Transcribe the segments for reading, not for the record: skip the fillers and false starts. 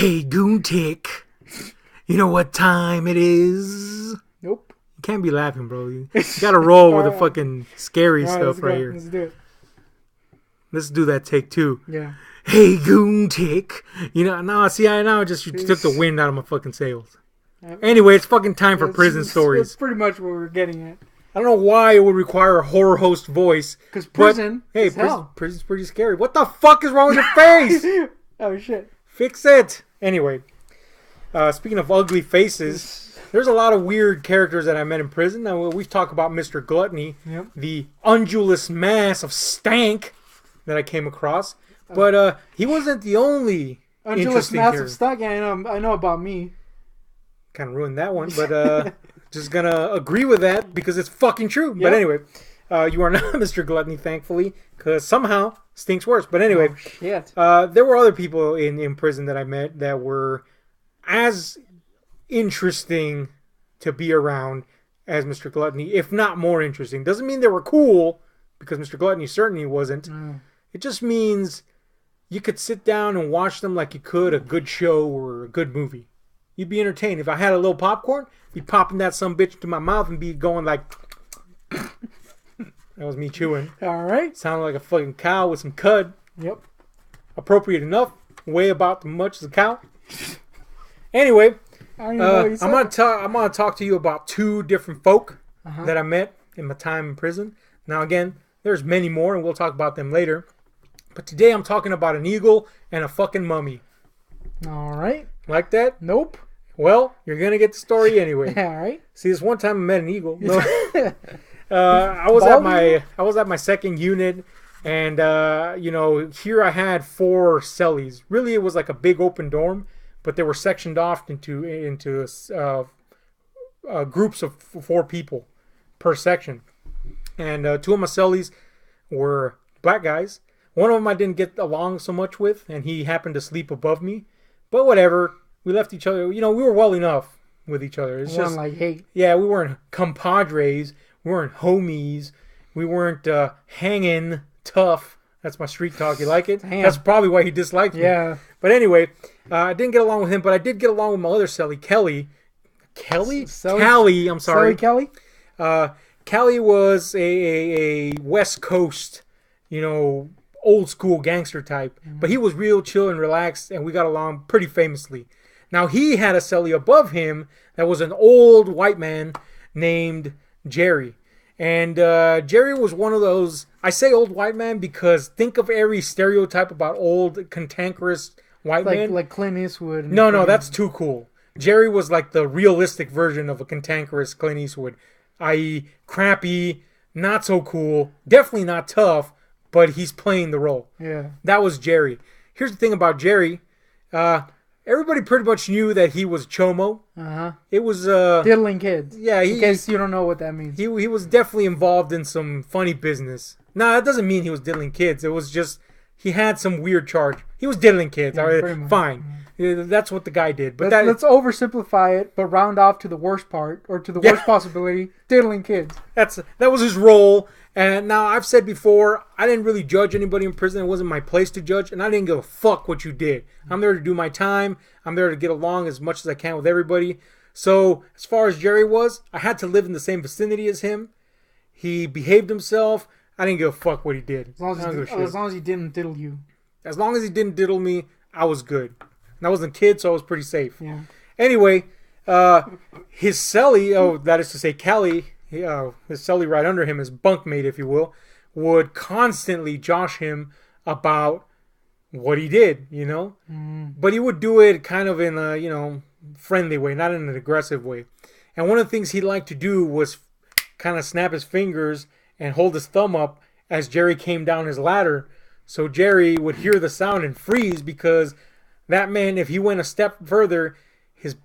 Hey, Goontick. You know what time it is? Nope. You can't be laughing, bro. You gotta roll with the fucking scary stuff right here. Let's do it. Let's do that take two. Yeah. Hey, Goontick. You know, now you took the wind out of my fucking sails. Anyway, it's fucking time for prison stories. That's pretty much what we're getting at. I don't know why it would require a horror host voice. Because prison is hell. Prison's pretty scary. What the fuck is wrong with your face? Oh, shit. Fix it. Anyway, speaking of ugly faces, there's a lot of weird characters that I met in prison. Now, we've talked about Mr. Gluttony, the undulous mass of stank that I came across. But he wasn't the only undulous mass of stank. Yeah, I know about me. Kind of ruined that one, but just gonna agree with that because it's fucking true. Yep. But anyway, you are not Mr. Gluttony, thankfully, because somehow stinks worse. But anyway, there were other people in prison that I met that were as interesting to be around as Mr. Gluttony, if not more interesting. Doesn't mean they were cool, because Mr. Gluttony certainly wasn't. It just means you could sit down and watch them like you could a good show or a good movie. You'd be entertained. If I had a little popcorn, be popping that some bitch to my mouth and be going like... That was me chewing. All right. Sounded like a fucking cow with some cud. Yep. Appropriate enough. Weigh about as much as a cow. Anyway, I'm gonna talk to you about two different folk that I met in my time in prison. Now again, there's many more, and we'll talk about them later. But today I'm talking about an eagle and a fucking mummy. All right. Like that? Nope. Well, you're gonna get the story anyway. All right. See, this one time I met an eagle. No. I was at my second unit, and here I had 4 cellies. Really, it was like a big open dorm, but they were sectioned off into groups of 4 people per section. And 2 of my cellies were black guys. One of them I didn't get along so much with, and he happened to sleep above me. But whatever, we left each other. We were well enough with each other. It's just like hate. Yeah, we weren't compadres. We weren't homies. We weren't hanging tough. That's my street talk. You like it? Damn. That's probably why he disliked me. Yeah. But anyway, I didn't get along with him, but I did get along with my other cellie, Kelly. Kelly? Callie, I'm sorry. Kelly? Callie was a West Coast, old school gangster type. But he was real chill and relaxed, and we got along pretty famously. Now, he had a cellie above him that was an old white man named Jerry. And Jerry was one of those, I say old white man because think of every stereotype about old, cantankerous white man. Like Clint Eastwood. No, that's too cool. Jerry was like the realistic version of a cantankerous Clint Eastwood, i.e. crappy, not so cool, definitely not tough, but he's playing the role. Yeah. That was Jerry. Here's the thing about Jerry. Everybody pretty much knew that he was chomo. It was diddling kids. Yeah, in case you don't know what that means. He was definitely involved in some funny business. No, that doesn't mean he was diddling kids. It was just he had some weird charge. He was diddling kids. Yeah, all right, fine. Yeah, that's what the guy did. But let's oversimplify it, but round off to the worst part or to the worst possibility: diddling kids. That was his role. And now, I've said before, I didn't really judge anybody in prison. It wasn't my place to judge, and I didn't give a fuck what you did. I'm there to do my time. I'm there to get along as much as I can with everybody. So, as far as Jerry was, I had to live in the same vicinity as him. He behaved himself. I didn't give a fuck what he did. As long as he didn't diddle you. As long as he didn't diddle me, I was good. And I wasn't a kid, so I was pretty safe. Yeah. Anyway, his cellie, that is to say Kelly... his cellie right under him, his bunkmate, if you will, would constantly josh him about what he did, But he would do it kind of in a, friendly way, not in an aggressive way. And one of the things he liked to do was kind of snap his fingers and hold his thumb up as Jerry came down his ladder. So Jerry would hear the sound and freeze because that man, if he went a step further, his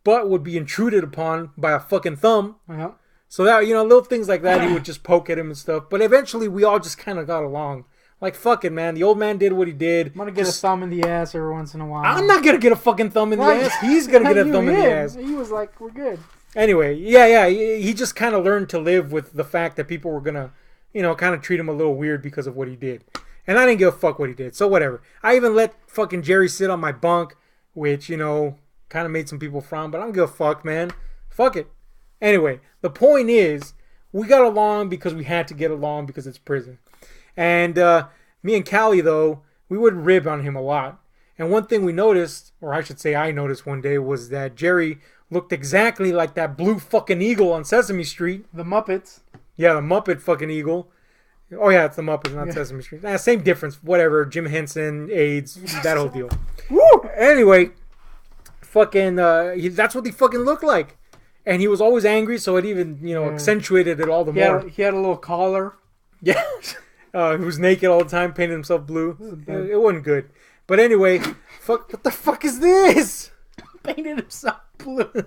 butt would be intruded upon by a fucking thumb. Uh-huh. So that, little things like that, he would just poke at him and stuff. But eventually, we all just kind of got along. Like, fuck it, man. The old man did what he did. I'm going to get a thumb in the ass every once in a while. I'm not going to get a fucking thumb in the ass. He's going to get a thumb in the ass. He was like, we're good. Anyway, yeah. He just kind of learned to live with the fact that people were going to, kind of treat him a little weird because of what he did. And I didn't give a fuck what he did. So whatever. I even let fucking Jerry sit on my bunk which, you know, kind of made some people frown, but I don't give a fuck, man. Fuck it. Anyway, the point is, we got along because we had to get along because it's prison. And me and Callie, though, we would rib on him a lot. And one thing we noticed, or I should say I noticed one day, was that Jerry looked exactly like that blue fucking eagle on Sesame Street. The Muppets. Yeah, the Muppet fucking eagle. Oh, yeah, it's the Muppets, not Sesame Street. Same difference. Whatever. Jim Henson, AIDS, that whole deal. Woo! Anyway, fucking, that's what he fucking looked like. And he was always angry, so it even, you know, accentuated it all the more. He had a little collar. Yeah. He was naked all the time, painted himself blue. It wasn't good. But anyway, what the fuck is this? Painted himself blue.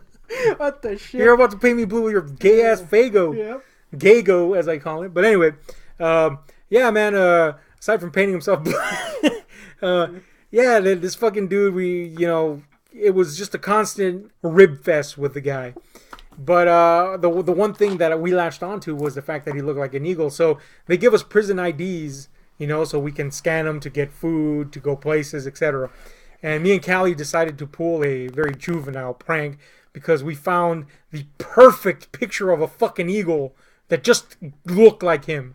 What the shit? You're about to paint me blue with your gay-ass Fago. Yeah. Gaygo, as I call it. But anyway, yeah, man, aside from painting himself blue, yeah, this fucking dude, you know, it was just a constant rib fest with the guy. But the one thing that we latched onto was the fact that he looked like an eagle. So they give us prison IDs, you know, so we can scan them to get food, to go places, etc. And me and Callie decided to pull a very juvenile prank because we found the perfect picture of a fucking eagle that just looked like him.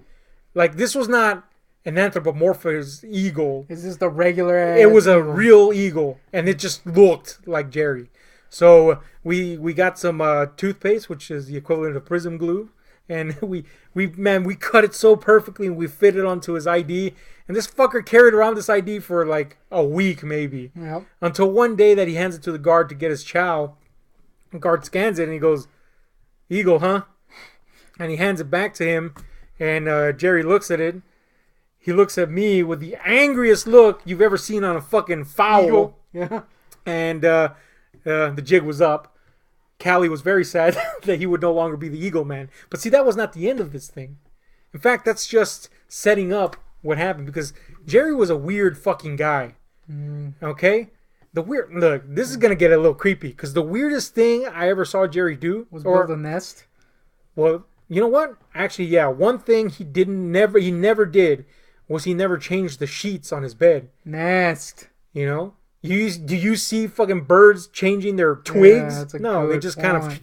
Like, this was not an anthropomorphized eagle. Is this the regular? It was a real eagle, and it just looked like Jerry. So we got some toothpaste, which is the equivalent of prism glue, and we cut it so perfectly, and we fit it onto his ID. And this fucker carried around this ID for like a week, maybe, until one day that he hands it to the guard to get his chow. The guard scans it, and he goes, "Eagle, huh?" And he hands it back to him, and Jerry looks at it. He looks at me with the angriest look you've ever seen on a fucking fowl. Eagle. Yeah. And the jig was up. Callie was very sad that he would no longer be the Eagle Man. But see, that was not the end of this thing. In fact, that's just setting up what happened, because Jerry was a weird fucking guy. Okay? Look, this is going to get a little creepy, because the weirdest thing I ever saw Jerry do was build a nest. Well, you know what? Actually, yeah, one thing he never did was he never changed the sheets on his bed. Nest. You know? Do you see fucking birds changing their twigs? Yeah, no, they just kind of,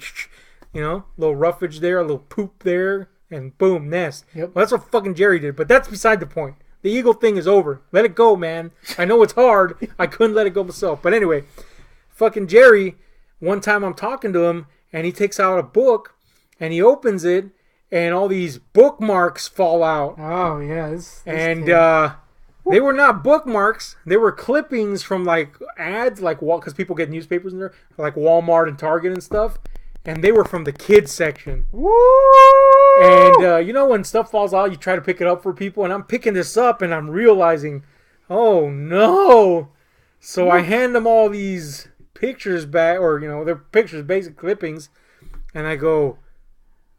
you know, a little roughage there, a little poop there, and boom, nest. Yep. Well, that's what fucking Jerry did, but that's beside the point. The eagle thing is over. Let it go, man. I know it's hard. I couldn't let it go myself. But anyway, fucking Jerry, one time I'm talking to him, and he takes out a book, and he opens it, and all these bookmarks fall out. Oh, yeah. They were not bookmarks. They were clippings from, like, ads, like, because people get newspapers in there, like Walmart and Target and stuff. And they were from the kids section. Woo! And, you know, when stuff falls out, you try to pick it up for people. And I'm picking this up, and I'm realizing, oh, no. So I hand them all these pictures back, or, you know, they're pictures, basic clippings. And I go,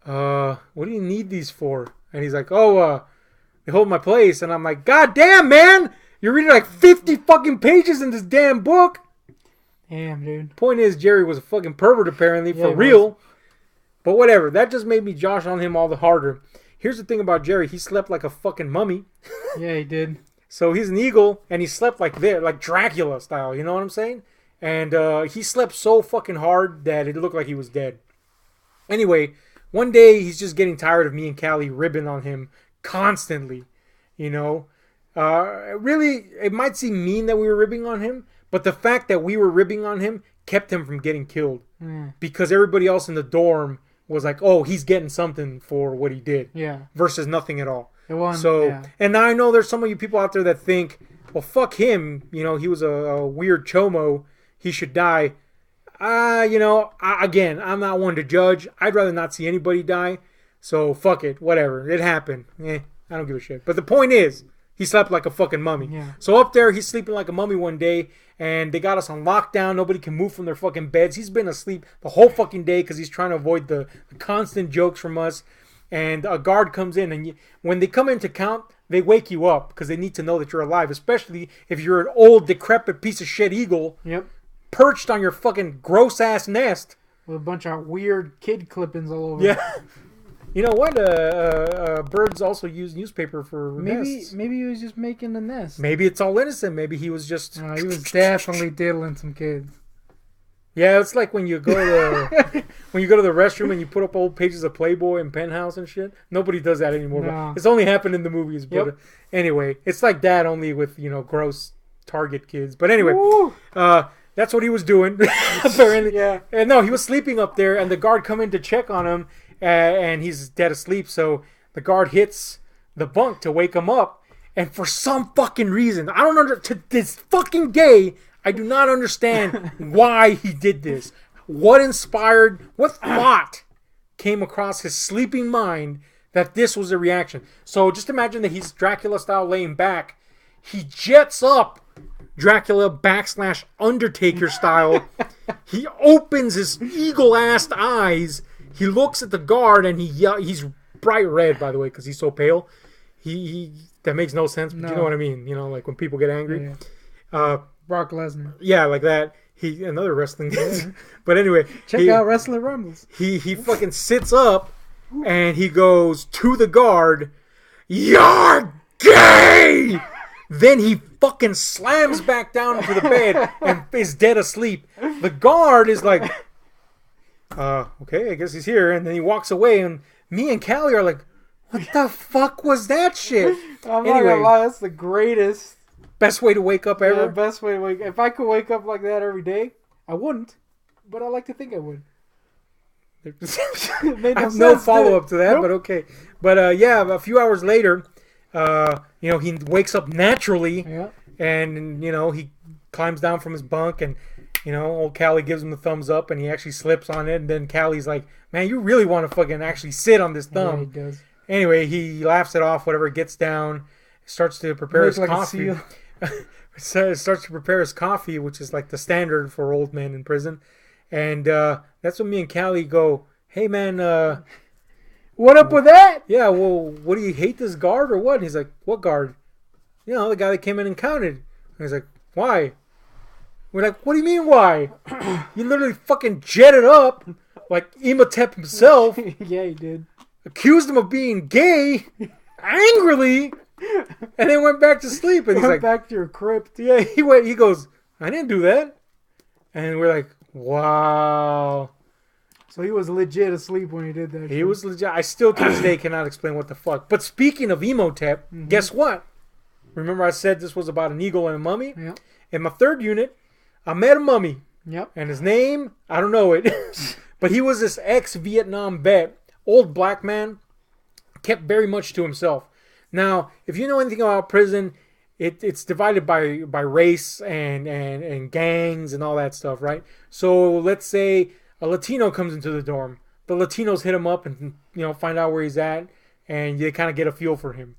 what do you need these for? And he's like, they hold my place. And I'm like, God damn, man! You're reading like 50 fucking pages in this damn book. Damn, dude. Point is, Jerry was a fucking pervert, apparently, for real. But whatever. That just made me josh on him all the harder. Here's the thing about Jerry. He slept like a fucking mummy. Yeah, he did. So he's an eagle, and he slept like this, like Dracula style. You know what I'm saying? And he slept so fucking hard that it looked like he was dead. Anyway, one day he's just getting tired of me and Callie ribbing on him constantly. You know? Really, it might seem mean that we were ribbing on him, but the fact that we were ribbing on him kept him from getting killed. Because everybody else in the dorm was like, oh, he's getting something for what he did. Yeah. Versus nothing at all. So, and now I know there's some of you people out there that think, well, fuck him. You know, he was a weird chomo. He should die. You know, again, I'm not one to judge. I'd rather not see anybody die. So, fuck it. Whatever. It happened. I don't give a shit. But the point is, he slept like a fucking mummy. Yeah. So up there, he's sleeping like a mummy one day, and they got us on lockdown. Nobody can move from their fucking beds. He's been asleep the whole fucking day because he's trying to avoid the constant jokes from us. And a guard comes in, and when they come in to count, they wake you up because they need to know that you're alive, especially if you're an old, decrepit piece of shit eagle perched on your fucking gross-ass nest. With a bunch of weird kid clippings all over. Yeah. You know what? Birds also use newspaper for nests. Maybe he was just making a nest. Maybe it's all innocent. Maybe he was just... He was definitely diddling some kids. Yeah, it's like when you go to the restroom and you put up old pages of Playboy and Penthouse and shit. Nobody does that anymore. No. It's only happened in the movies. But anyway, it's like that only with gross Target kids. But anyway, that's what he was doing apparently. Yeah. And no, he was sleeping up there, and the guard come in to check on him, and he's dead asleep. So the guard hits the bunk to wake him up, and for some fucking reason, I don't understand. To this fucking day, I do not understand why he did this. What thought came across his sleeping mind that this was a reaction? So just imagine that he's Dracula style laying back. He jets up Dracula / Undertaker style. He opens his eagle-assed eyes. He looks at the guard and he's bright red, by the way, because he's so pale. He that makes no sense, but you know what I mean. Like when people get angry. Yeah. Brock Lesnar. Yeah, like that. Another wrestling. But anyway, check out Wrestling Rumbles. He fucking sits up and he goes to the guard. You're gay. Then he fucking slams back down into the bed and is dead asleep. The guard is like, okay, I guess he's here. And then he walks away, and me and Callie are like, what the fuck was that shit? I'm not gonna lie, that's the greatest. Best way to wake up ever? Yeah, best way to wake up. If I could wake up like that every day, I wouldn't. But I like to think I would. I have no follow-up to that, but okay. But a few hours later... he wakes up naturally, and he climbs down from his bunk, and old Callie gives him the thumbs up, and he actually slips on it, and then Callie's like, "Man, you really want to fucking actually sit on this thumb?" Yeah, he does. Anyway, he laughs it off. Whatever, gets down, starts to prepare his coffee. Starts to prepare his coffee, which is like the standard for old men in prison, and that's when me and Callie go, "Hey, man." What up with that? Yeah, well, what do you hate this guard or what? And he's like, what guard? The guy that came in and counted. And he's like, why? We're like, what do you mean why? You literally fucking jetted up like Imhotep himself. Yeah, he did. Accused him of being gay angrily, and then went back to sleep. And he's like, back to your crypt. Yeah, he goes, I didn't do that. And we're like, wow. So he was legit asleep when he did that. He was legit. I still to this day cannot explain what the fuck. But speaking of Imhotep, guess what? Remember I said this was about an eagle and a mummy? Yeah. In my third unit, I met a mummy. Yep. And his name, I don't know it. But he was this ex-Vietnam vet, old black man, kept very much to himself. Now, if you know anything about prison, it's divided by race and gangs and all that stuff, right? So let's say a Latino comes into the dorm. The Latinos hit him up and find out where he's at, and you kind of get a feel for him.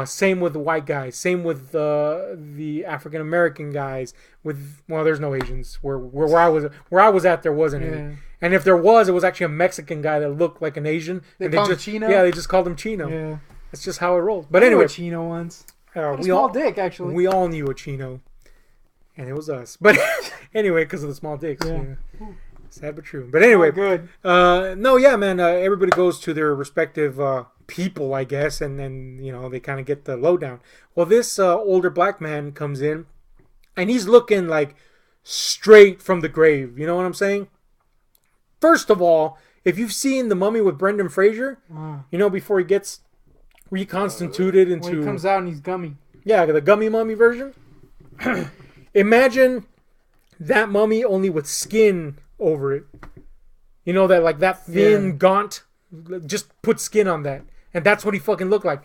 Same with the white guys. Same with the African American guys. There's no Asians. Where I was at, there wasn't any. And if there was, it was actually a Mexican guy that looked like an Asian. They called him Chino. Yeah, they just called him Chino. Yeah, that's just how it rolls. But anyway, Chino once. Small dick, actually. We all knew a Chino, and it was us. But anyway, because of the small dicks. Yeah. Sad but true. But anyway, good. Man. Everybody goes to their respective people, I guess, and then they kind of get the lowdown. Well, this older black man comes in, and he's looking like straight from the grave. You know what I'm saying? First of all, if you've seen The Mummy with Brendan Fraser, before he gets reconstituted into... When he comes out and he's gummy. Yeah, the gummy mummy version. Imagine that mummy only with skin over it. That thin, gaunt, just put skin on that. And that's what he fucking looked like.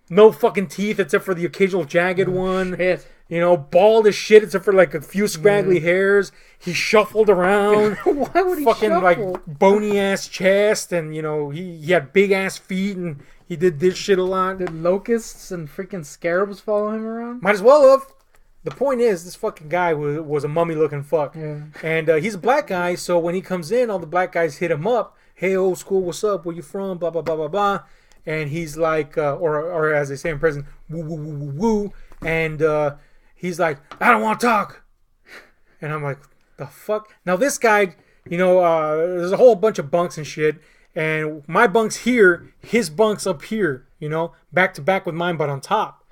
No fucking teeth except for the occasional jagged one. Shit. Bald as shit except for like a few scraggly hairs. He shuffled around. Why would he fucking shuffle? Like bony ass chest, and he had big ass feet, and he did this shit a lot. Did locusts and freaking scarabs follow him around? Might as well have. The point is, this fucking guy was a mummy-looking fuck. Yeah. And he's a black guy, so when he comes in, all the black guys hit him up. Hey, old school, what's up? Where you from? Blah, blah, blah, blah, blah. And he's like, or as they say in prison, woo, woo, woo, woo, woo. And he's like, I don't want to talk. And I'm like, the fuck? Now, this guy, there's a whole bunch of bunks and shit. And my bunk's here, his bunk's up here, you know, back to back with mine, but on top.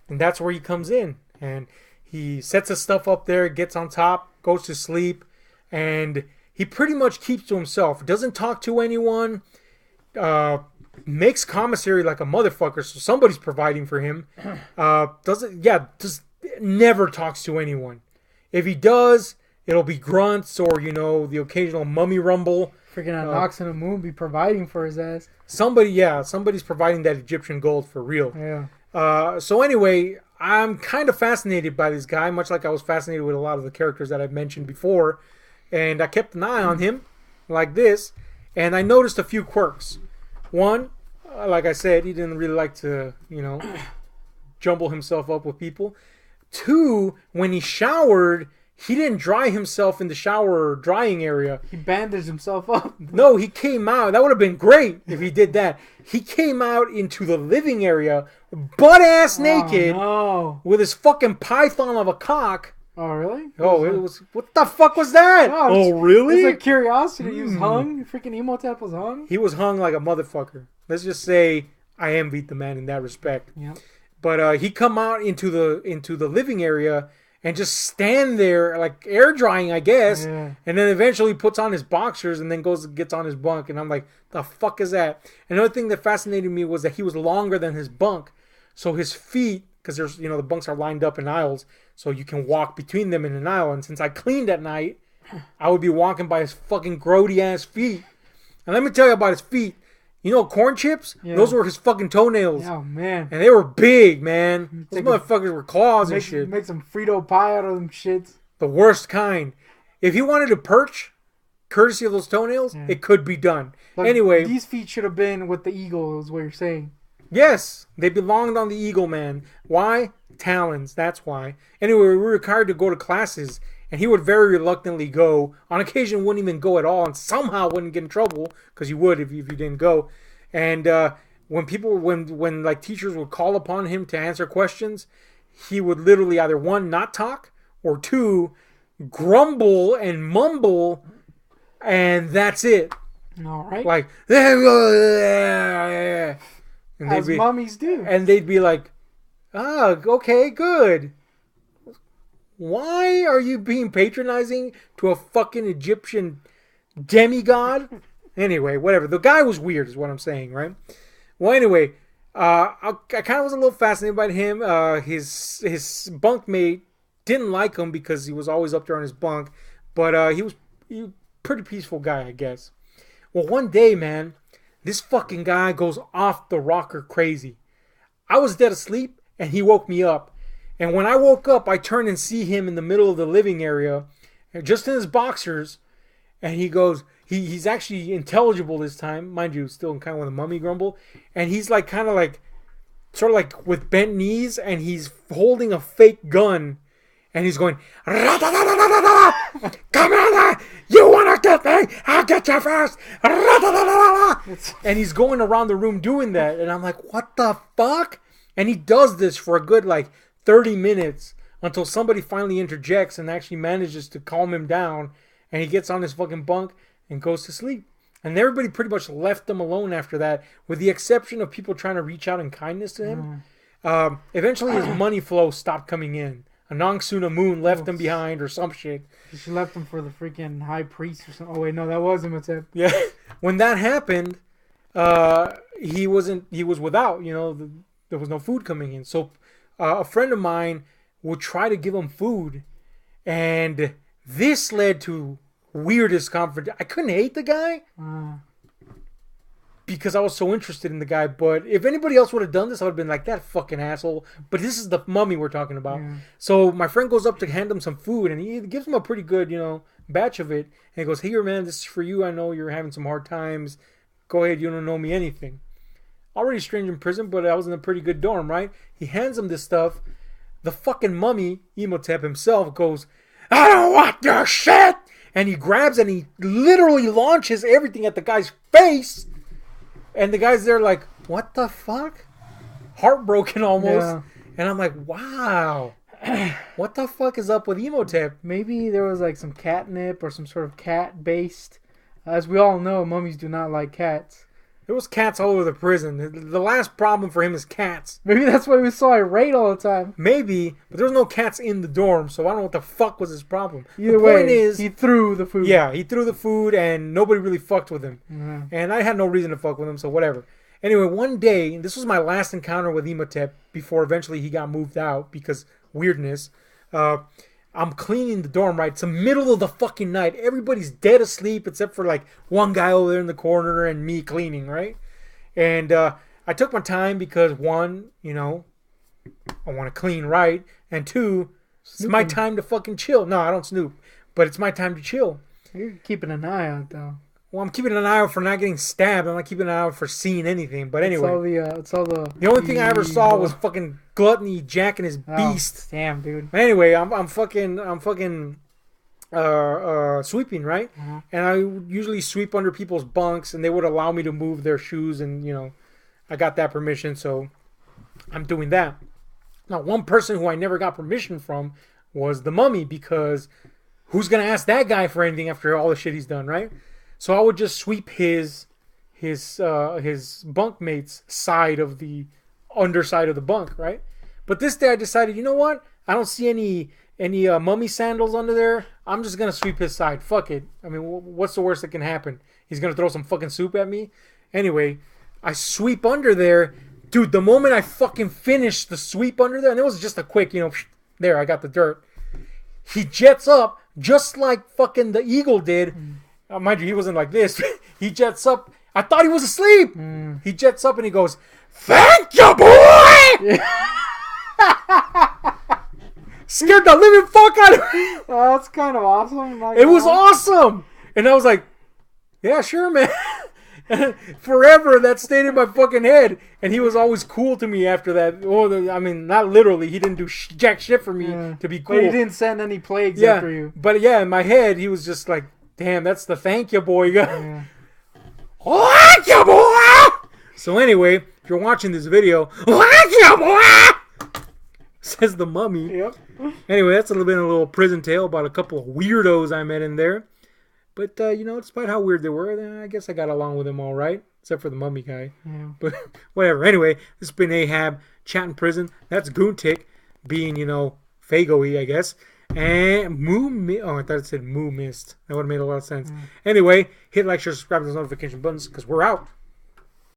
And that's where he comes in. And he sets his stuff up there, gets on top, goes to sleep, and he pretty much keeps to himself. Doesn't talk to anyone, makes commissary like a motherfucker, so somebody's providing for him. Just never talks to anyone. If he does, it'll be grunts or, you know, the occasional mummy rumble. Freaking on Nox and the Moon be providing for his ass. Somebody's providing that Egyptian gold for real. Yeah. So anyway, I'm kind of fascinated by this guy, much like I was fascinated with a lot of the characters that I've mentioned before. And I kept an eye on him like this, and I noticed a few quirks. One, like I said, he didn't really like to, you know, jumble himself up with people. Two, when he showered, he didn't dry himself in the shower drying area. He bandaged himself up. No, he came out. That would have been great if he did that. He came out into the living area, butt-ass naked, with his fucking python of a cock. Oh, really? Oh, it was... What the fuck was that? Oh, really? It's a curiosity. He was hung. Freaking Emotep was hung. He was hung like a motherfucker. Let's just say I envied the man in that respect. Yeah. But he come out into the living area and just stand there like air drying, I guess. Yeah. And then eventually puts on his boxers and then gets on his bunk. And I'm like, the fuck is that? Another thing that fascinated me was that he was longer than his bunk. So his feet, because there's, you know, the bunks are lined up in aisles, so you can walk between them in an aisle. And since I cleaned at night, I would be walking by his fucking grody ass feet. And let me tell you about his feet. You know, corn chips? Yeah. Those were his fucking toenails. Oh, man. And they were big, man. Those motherfuckers were claws and shit. Make some Frito pie out of them shits. The worst kind. If he wanted to perch, courtesy of those toenails, it could be done. Look, anyway. These feet should have been with the eagle, is what you're saying. Yes. They belonged on the eagle, man. Why? Talons. That's why. Anyway, we were required to go to classes. And he would very reluctantly go. On occasion, wouldn't even go at all, and somehow wouldn't get in trouble because you would if you didn't go. And when like teachers would call upon him to answer questions, he would literally either one, not talk, or two, grumble and mumble, and that's it. All right. Like, and as mummies do. And they'd be like, okay, good. Why are you being patronizing to a fucking Egyptian demigod? Anyway, whatever. The guy was weird is what I'm saying, right? Well, anyway, I kind of was a little fascinated by him. His bunkmate didn't like him because he was always up there on his bunk. But he was a pretty peaceful guy, I guess. Well, one day, man, this fucking guy goes off the rocker crazy. I was dead asleep, and he woke me up. And when I woke up, I turned and see him in the middle of the living area, just in his boxers. And he goes, he's actually intelligible this time. Mind you, still kind of with a mummy grumble. And he's like, kind of like, sort of like with bent knees. And he's holding a fake gun. And he's going, come here, you want to get me? I'll get you first. And he's going around the room doing that. And I'm like, what the fuck? And he does this for a good, like, 30 minutes until somebody finally interjects and actually manages to calm him down, and he gets on his fucking bunk and goes to sleep. And everybody pretty much left him alone after that, with the exception of people trying to reach out in kindness to him. Eventually his money flow stopped coming in. Anang Sunamun left him behind or some shit. She left him for the freaking high priest or something. Oh wait, no, that wasn't Matep. Yeah. When that happened, he was without, you know, there was no food coming in. So a friend of mine would try to give him food, and this led to weirdest confrontation. I couldn't hate the guy because I was so interested in the guy, but if anybody else would have done this, I would have been like, that fucking asshole. But this is the mummy we're talking about. Yeah. So my friend goes up to hand him some food, and he gives him a pretty good, you know, batch of it, and he goes, here, man, this is for you. I know you're having some hard times. Go ahead, you don't know me anything. Already strange in prison, but I was in a pretty good dorm, right? He hands him this stuff. The fucking mummy, Imhotep himself, goes, I don't want your shit! And he grabs and he literally launches everything at the guy's face. And the guy's there like, what the fuck? Heartbroken almost. Yeah. And I'm like, wow. What the fuck is up with Imhotep? Maybe there was like some catnip or some sort of cat-based As we all know, mummies do not like cats. There was cats all over the prison. The last problem for him is cats. Maybe that's why we saw it raid all the time. Maybe, but there was no cats in the dorm, so I don't know what the fuck was his problem. Either way, he threw the food. Yeah, he threw the food, and nobody really fucked with him. Mm-hmm. And I had no reason to fuck with him, so whatever. Anyway, one day, this was my last encounter with Imhotep before eventually he got moved out because weirdness. I'm cleaning the dorm, right? It's the middle of the fucking night. Everybody's dead asleep except for like one guy over there in the corner and me cleaning, right? And I took my time because one, you know, I want to clean right. And two, it's my time to fucking chill. No, I don't snoop. But it's my time to chill. You're keeping an eye out, though. Well, I'm keeping an eye out for not getting stabbed. I'm not keeping an eye out for seeing anything. But anyway, it's all the. The only thing I ever saw was fucking Gluttony jacking his beast. Damn, dude. But anyway, I'm fucking sweeping, right? Uh-huh. And I usually sweep under people's bunks, and they would allow me to move their shoes, and you know, I got that permission, so I'm doing that. Now, one person who I never got permission from was the Mummy, because who's gonna ask that guy for anything after all the shit he's done, right? So I would just sweep his bunkmate's side of the underside of the bunk, right? But this day I decided, you know what? I don't see any mummy sandals under there. I'm just gonna sweep his side. Fuck it. I mean, what's the worst that can happen? He's gonna throw some fucking soup at me. Anyway, I sweep under there, dude. The moment I fucking finished the sweep under there, and it was just a quick, you know, there I got the dirt. He jets up just like fucking the eagle did. Mind you, he wasn't like this. He jets up. I thought he was asleep. He jets up and he goes, "Thank you, boy!" Scared the living fuck out of me. That's kind of awesome. It was awesome. And I was like, yeah, sure, man. Forever, that stayed in my fucking head. And he was always cool to me after that. Oh, I mean, not literally. He didn't do jack shit for me to be cool. But he didn't send any plagues after you. But yeah, in my head, he was just like, damn, that's the thank you, boy. Thank you, boy. So anyway, if you're watching this video, thank you, boy. Says the Mummy. Yep. Anyway, that's a little prison tale about a couple of weirdos I met in there. But, you know, despite how weird they were, I guess I got along with them all right. Except for the Mummy guy. Yeah. But whatever. Anyway, this has been Ahab, chat in prison. That's Goontick being, you know, Fago-y, I guess. And I thought it said Moo Mist. That would have made a lot of sense. Anyway, hit like, share, subscribe to those notification buttons because we're out.